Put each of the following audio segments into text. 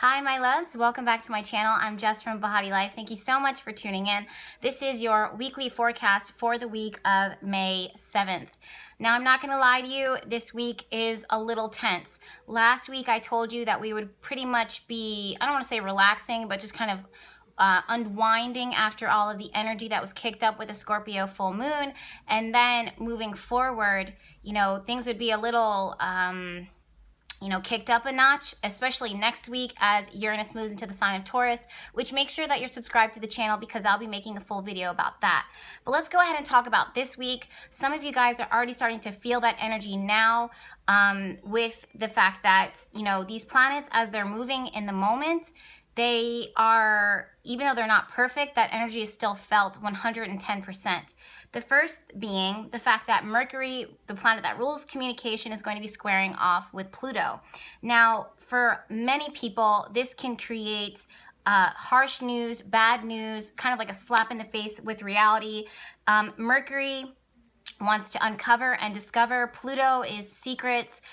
Hi, my loves. Welcome back to my channel. I'm Jess from BehatiLife. Thank you so much for tuning in. This is your weekly forecast for the week of May 7th. Now, I'm not going to lie to you. This week is a little tense. Last week, I told you that we would pretty much be, I don't want to say relaxing, but just kind of unwinding after all of the energy that was kicked up with the Scorpio full moon. And then moving forward, things would be a little kicked up a notch, especially next week as Uranus moves into the sign of Taurus, which makes sure that you're subscribed to the channel because I'll be making a full video about that. But let's go ahead and talk about this week. Some of you guys are already starting to feel that energy now with the fact that, these planets, as they're moving in the moment, they are, even though they're not perfect, that energy is still felt 110%. The first being the fact that Mercury, the planet that rules communication, is going to be squaring off with Pluto. Now, for many people, this can create harsh news, bad news, kind of like a slap in the face with reality. Mercury wants to uncover and discover. Pluto is secrets.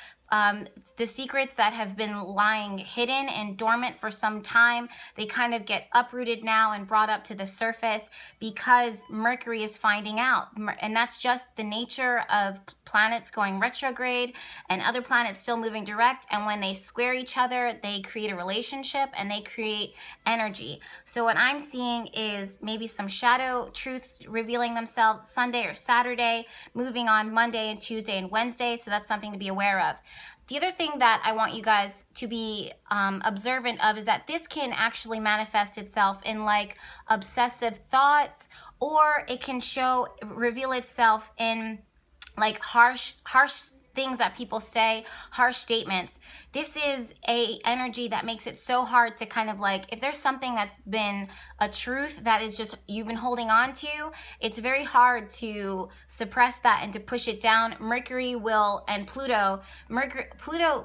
The secrets that have been lying hidden and dormant for some time, they kind of get uprooted now and brought up to the surface because Mercury is finding out. And that's just the nature of planets going retrograde and other planets still moving direct. And when they square each other, they create a relationship and they create energy. So what I'm seeing is maybe some shadow truths revealing themselves Sunday or Saturday, moving on Monday and Tuesday and Wednesday. So that's something to be aware of. The other thing that I want you guys to be observant of is that this can actually manifest itself in like obsessive thoughts, or it can reveal itself in like harsh things that people say, harsh statements. This is a energy that makes it so hard to kind of like, if there's something that's been a truth that is just you've been holding on to, it's very hard to suppress that and to push it down. Mercury will, and Pluto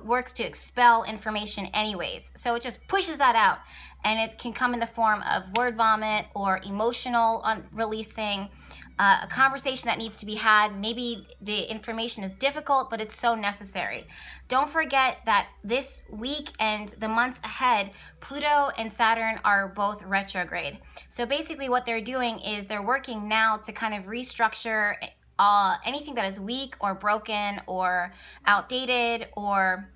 works to expel information anyways. So it just pushes that out, and it can come in the form of word vomit or emotional releasing. A conversation that needs to be had. Maybe the information is difficult, but it's so necessary. Don't forget that this week and the months ahead, Pluto and Saturn are both retrograde. So basically what they're doing is they're working now to kind of restructure anything that is weak or broken or outdated or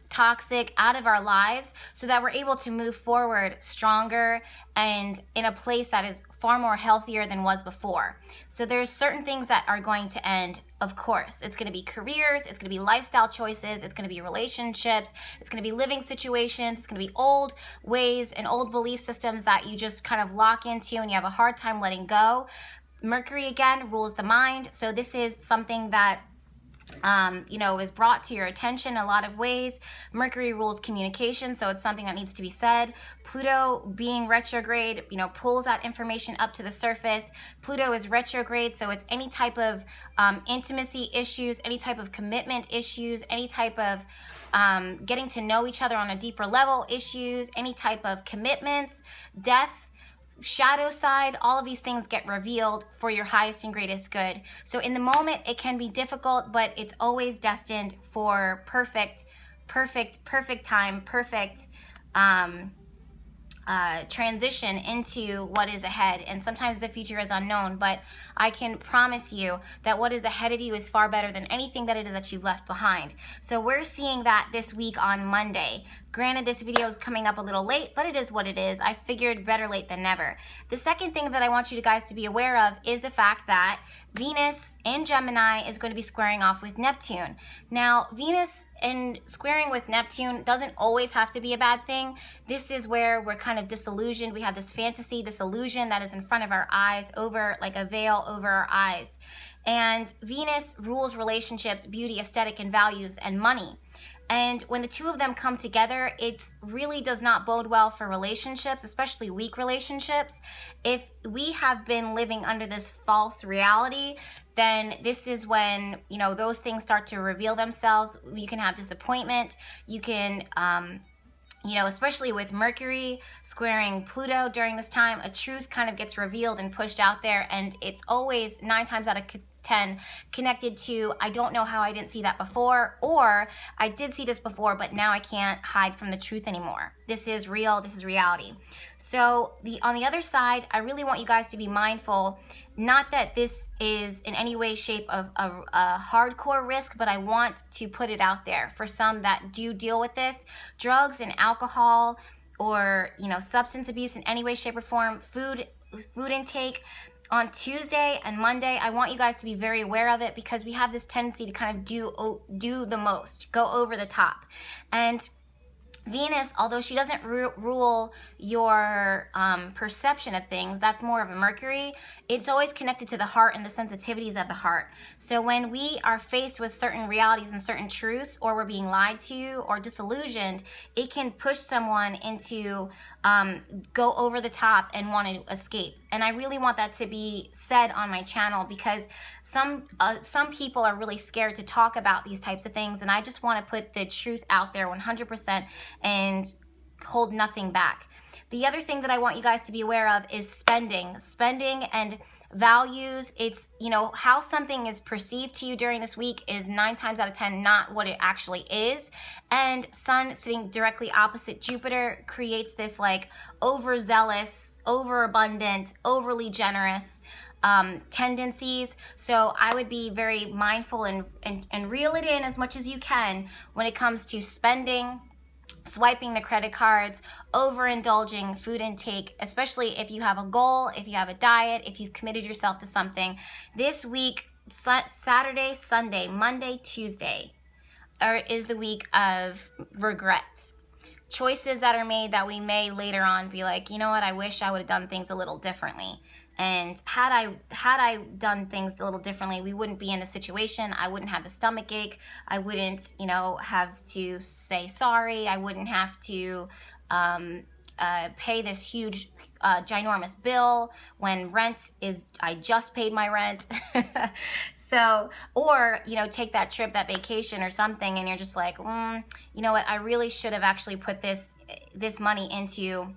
toxic out of our lives so that we're able to move forward stronger and in a place that is far more healthier than was before. So there's certain things that are going to end, of course. It's going to be careers, it's going to be lifestyle choices, it's going to be relationships, it's going to be living situations, it's going to be old ways and old belief systems that you just kind of lock into and you have a hard time letting go. Mercury, again, rules the mind. So this is something that is brought to your attention a lot of ways. Mercury rules communication, so it's something that needs to be said. Pluto being retrograde, pulls that information up to the surface. Pluto is retrograde, so it's any type of intimacy issues, any type of commitment issues, any type of getting to know each other on a deeper level issues, any type of commitments, death, shadow side, all of these things get revealed for your highest and greatest good. So in the moment, it can be difficult, but it's always destined for perfect time, perfect transition into what is ahead. And sometimes the future is unknown, but I can promise you that what is ahead of you is far better than anything that it is that you've left behind. So we're seeing that this week on Monday. Granted, this video is coming up a little late, but it is what it is. I figured better late than never. The second thing that I want you guys to be aware of is the fact that Venus in Gemini is going to be squaring off with Neptune. Now, Venus in squaring with Neptune doesn't always have to be a bad thing. This is where we're kind of disillusioned. We have this fantasy, this illusion that is in front of our eyes, over like a veil over our eyes. And Venus rules relationships, beauty, aesthetic, and values, and money. And when the two of them come together, it really does not bode well for relationships, especially weak relationships. If we have been living under this false reality, then this is when, those things start to reveal themselves. You can have disappointment. You can, especially with Mercury squaring Pluto during this time, a truth kind of gets revealed and pushed out there. And it's always 9 times out of 10 connected to, I don't know how I didn't see that before, or I did see this before, but now I can't hide from the truth anymore. This is real, this is reality. So on the other side, I really want you guys to be mindful, not that this is in any way, shape of a hardcore risk, but I want to put it out there for some that do deal with this. Drugs and alcohol, or substance abuse in any way, shape, or form, food intake. On Tuesday and Monday, I want you guys to be very aware of it, because we have this tendency to kind of do the most, go over the top. And Venus, although she doesn't rule your perception of things, that's more of a Mercury, it's always connected to the heart and the sensitivities of the heart. So when we are faced with certain realities and certain truths, or we're being lied to or disillusioned, it can push someone into go over the top and want to escape. And I really want that to be said on my channel, because some people are really scared to talk about these types of things, and I just want to put the truth out there 100% and hold nothing back. The other thing that I want you guys to be aware of is spending and values. It's, how something is perceived to you during this week is 9 times out of 10 not what it actually is. And Sun sitting directly opposite Jupiter creates this like overzealous, overabundant, overly generous tendencies. So I would be very mindful and reel it in as much as you can when it comes to spending, swiping the credit cards, overindulging food intake, especially if you have a goal, if you have a diet, if you've committed yourself to something. This week, Saturday, Sunday, Monday, Tuesday, is the week of regret. Choices that are made that we may later on be like, you know what, I wish I would have done things a little differently. And had I done things a little differently, we wouldn't be in the situation. I wouldn't have the stomach ache. I wouldn't, have to say sorry. I wouldn't have to pay this huge, ginormous bill when I just paid my rent. So, or, take that trip, that vacation or something, and you're just like, you know what, I really should have actually put this money into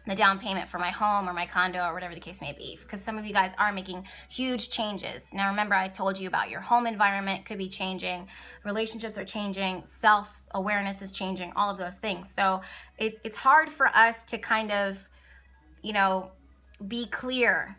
the down payment for my home or my condo or whatever the case may be, because some of you guys are making huge changes. Now, remember, I told you about your home environment could be changing, relationships are changing, self-awareness is changing, all of those things. So it's hard for us to kind of, be clear,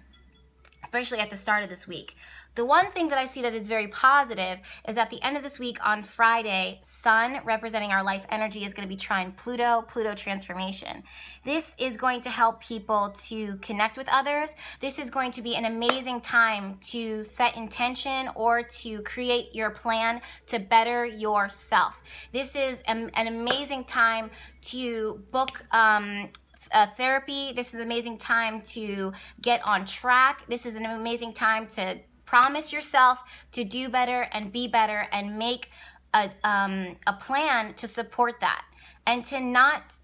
especially at the start of this week. The one thing that I see that is very positive is at the end of this week on Friday, Sun, representing our life energy, is going to be trine Pluto transformation. This is going to help people to connect with others. This is going to be an amazing time to set intention or to create your plan to better yourself. This is an amazing time to book therapy. This is an amazing time to get on track. This is an amazing time to promise yourself to do better and be better and make a plan to support that, and to not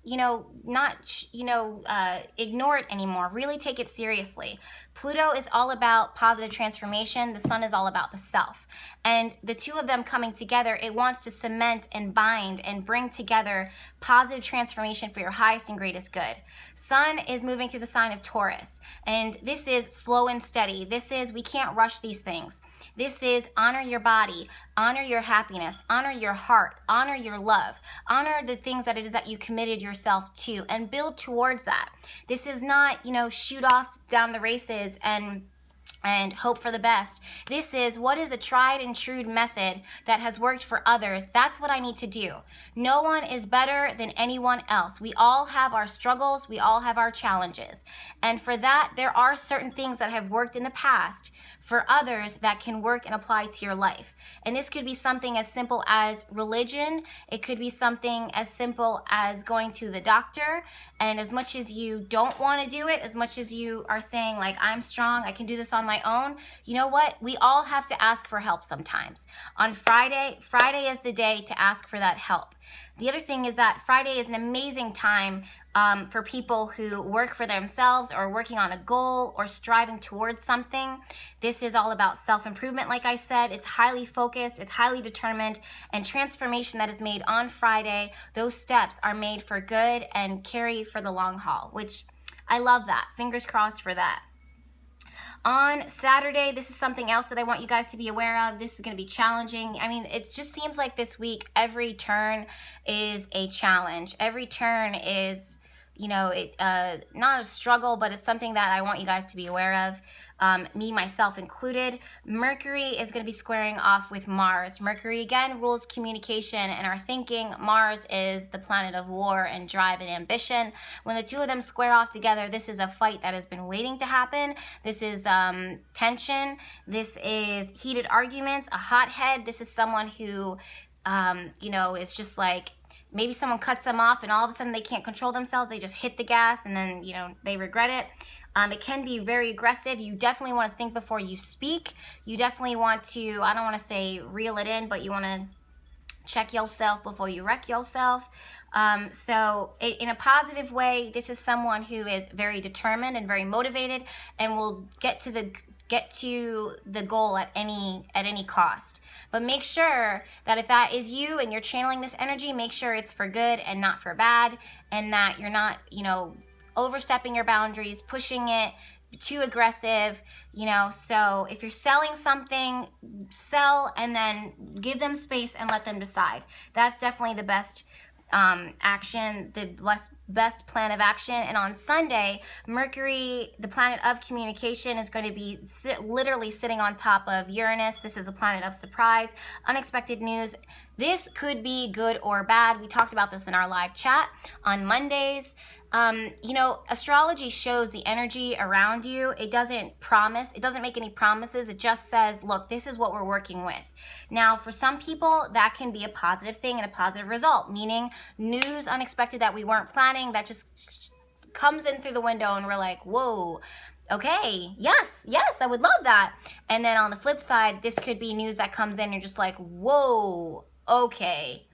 ignore it anymore. Really take it seriously. Pluto is all about positive transformation. The Sun is all about the self. And the two of them coming together, it wants to cement and bind and bring together positive transformation for your highest and greatest good. Sun is moving through the sign of Taurus. And this is slow and steady. This is, we can't rush these things. This is honor your body, honor your happiness, honor your heart, honor your love, honor the things that it is that you committed yourself to, and build towards that. This is not, shoot off down the races and hope for the best. This is, what is a tried and true method that has worked for others? That's what I need to do. No one is better than anyone else. We all have our struggles. We all have our challenges. And for that, there are certain things that have worked in the past for others that can work and apply to your life. And this could be something as simple as religion. It could be something as simple as going to the doctor. And as much as you don't want to do it, as much as you are saying like, I'm strong, I can do this on my own, you know what? We all have to ask for help sometimes. On Friday is the day to ask for that help. The other thing is that Friday is an amazing time for people who work for themselves or working on a goal or striving towards something. This is all about self-improvement, like I said. It's highly focused, it's highly determined, and transformation that is made on Friday, those steps are made for good and carry for the long haul, which I love that. Fingers crossed for that. On Saturday, this is something else that I want you guys to be aware of. This is going to be challenging. I mean, it just seems like this week, every turn is a challenge. Every turn is, you know, not a struggle, but it's something that I want you guys to be aware of. Me, myself included. Mercury is going to be squaring off with Mars. Mercury, again, rules communication and our thinking. Mars is the planet of war and drive and ambition. When the two of them square off together, this is a fight that has been waiting to happen. This is tension. This is heated arguments, a hothead. This is someone who, you know, is just like, maybe someone cuts them off and all of a sudden they can't control themselves. They just hit the gas and then, you know, they regret it. It can be very aggressive. You definitely want to think before you speak. You definitely want to, I don't want to say reel it in, but you want to check yourself before you wreck yourself. In a positive way, this is someone who is very determined and very motivated and will get to the goal at any cost. But make sure that if that is you and you're channeling this energy, make sure it's for good and not for bad, and that you're not, you know, overstepping your boundaries, pushing it too aggressive, you know. So if you're selling something, sell and then give them space and let them decide. That's definitely the best action, the best plan of action. And on Sunday, Mercury, the planet of communication, is going to be literally sitting on top of Uranus. This is a planet of surprise, unexpected news. This could be good or bad. We talked about this in our live chat on Mondays. You know, astrology shows the energy around you. It doesn't promise. It doesn't make any promises. It just says, look, this is what we're working with. Now, for some people, that can be a positive thing and a positive result, meaning news unexpected that we weren't planning that just comes in through the window and we're like, whoa, okay, yes, I would love that. And then on the flip side, this could be news that comes in and you're just like, whoa, okay,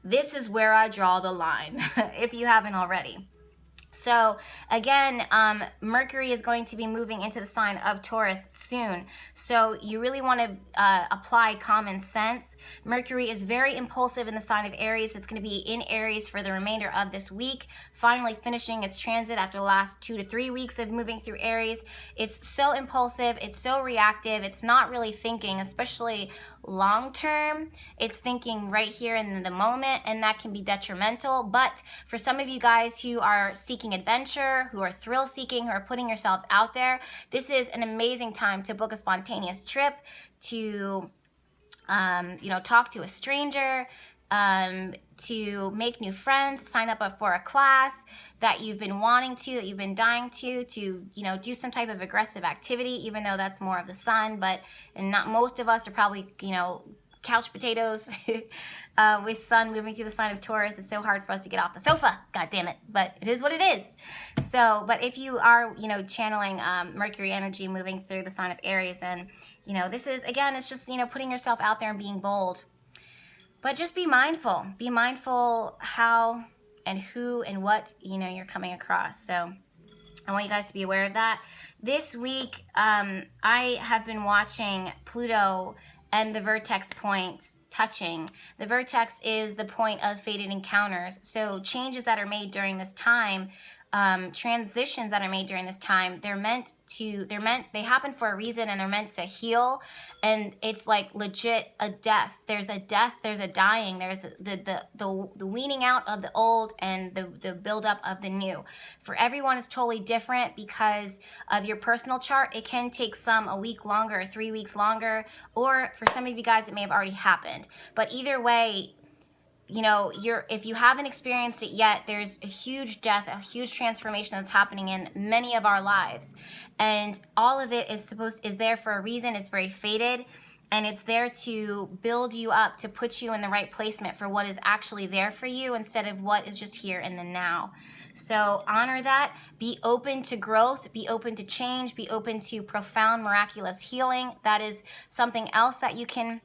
this is where I draw the line, if you haven't already. So again, Mercury is going to be moving into the sign of Taurus soon. So you really want to apply common sense. Mercury is very impulsive in the sign of Aries. It's going to be in Aries for the remainder of this week, finally finishing its transit after the last 2 to 3 weeks of moving through Aries. It's so impulsive. It's so reactive. It's not really thinking, especially long term. It's thinking right here in the moment, and that can be detrimental. But for some of you guys who are seeking adventure, who are thrill seeking, who are putting yourselves out there, this is an amazing time to book a spontaneous trip, to you know, talk to a stranger, to make new friends, sign up for a class that you've been wanting to, that you've been dying to, you know, do some type of aggressive activity, even though that's more of the sun. But, and not most of us are probably, you know, couch potatoes with sun moving through the sign of Taurus. It's so hard for us to get off the sofa, god damn it, but it is what it is. So, but if you are, you know, channeling Mercury energy moving through the sign of Aries, then, you know, this is, again, it's just, you know, putting yourself out there and being bold. But just be mindful. Be mindful how and who and what, you know, you're coming across. So I want you guys to be aware of that. This week, I have been watching Pluto and the vertex point touching. The vertex is the point of fated encounters. So changes that are made during this time, transitions that are made during this time, they happen for a reason, and they're meant to heal. And it's like legit a death. There's a death, there's a dying, there's the weaning out of the old and the buildup of the new. For everyone, it's totally different because of your personal chart. It can take some a week longer, 3 weeks longer, or for some of you guys, it may have already happened. But either way, you know, if you haven't experienced it yet, there's a huge death, a huge transformation that's happening in many of our lives. And all of it is there for a reason. It's very fated, and it's there to build you up, to put you in the right placement for what is actually there for you instead of what is just here in the now. So honor that. Be open to growth. Be open to change. Be open to profound, miraculous healing. That is something else that you can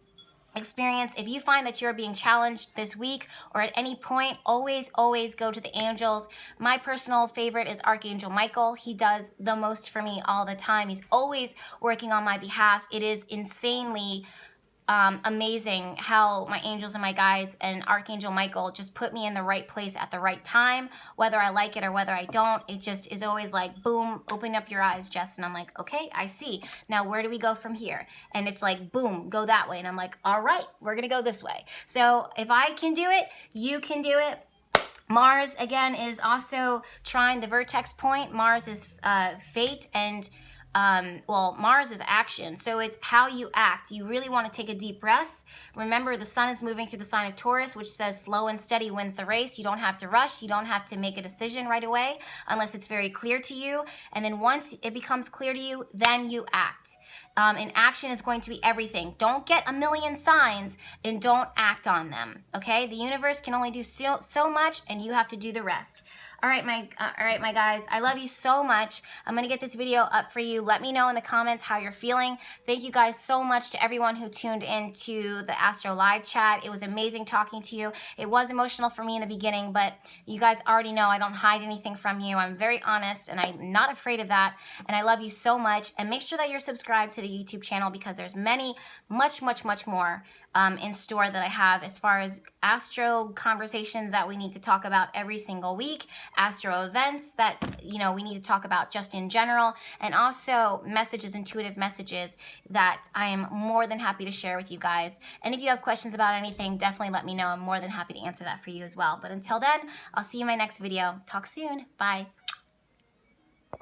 experience. If you find that you're being challenged this week or at any point, always go to the angels. My personal favorite is Archangel Michael. He does the most for me all the time. He's always working on my behalf. It is insanely amazing how my angels and my guides and Archangel Michael just put me in the right place at the right time, whether I like it or whether I don't. It just is always like, boom, open up your eyes, Jess. And I'm like, okay, I see. Now, where do we go from here? And it's like, boom, go that way. And I'm like, all right, we're going to go this way. So if I can do it, you can do it. Mars, again, is also trying the vertex point. Mars is fate, and well, Mars is action, so it's how you act. You really want to take a deep breath. Remember, the sun is moving through the sign of Taurus, which says slow and steady wins the race. You don't have to rush. You don't have to make a decision right away unless it's very clear to you. And then once it becomes clear to you, then you act. And action is going to be everything. Don't get a million signs and don't act on them, okay? The universe can only do so much, and you have to do the rest. All right, my guys, I love you so much. I'm going to get this video up for you. Let me know in the comments how you're feeling. Thank you guys so much to everyone who tuned into the Astro live chat. It was amazing talking to you. It was emotional for me in the beginning, but you guys already know I don't hide anything from you. I'm very honest, and I'm not afraid of that, and I love you so much. And make sure that you're subscribed to the YouTube channel, because there's much more in store that I have as far as Astro conversations that we need to talk about every single week, Astro events that, you know, we need to talk about just in general, and also messages, intuitive messages that I am more than happy to share with you guys. And if you have questions about anything, definitely let me know. I'm more than happy to answer that for you as well. But until then, I'll see you in my next video. Talk soon. Bye.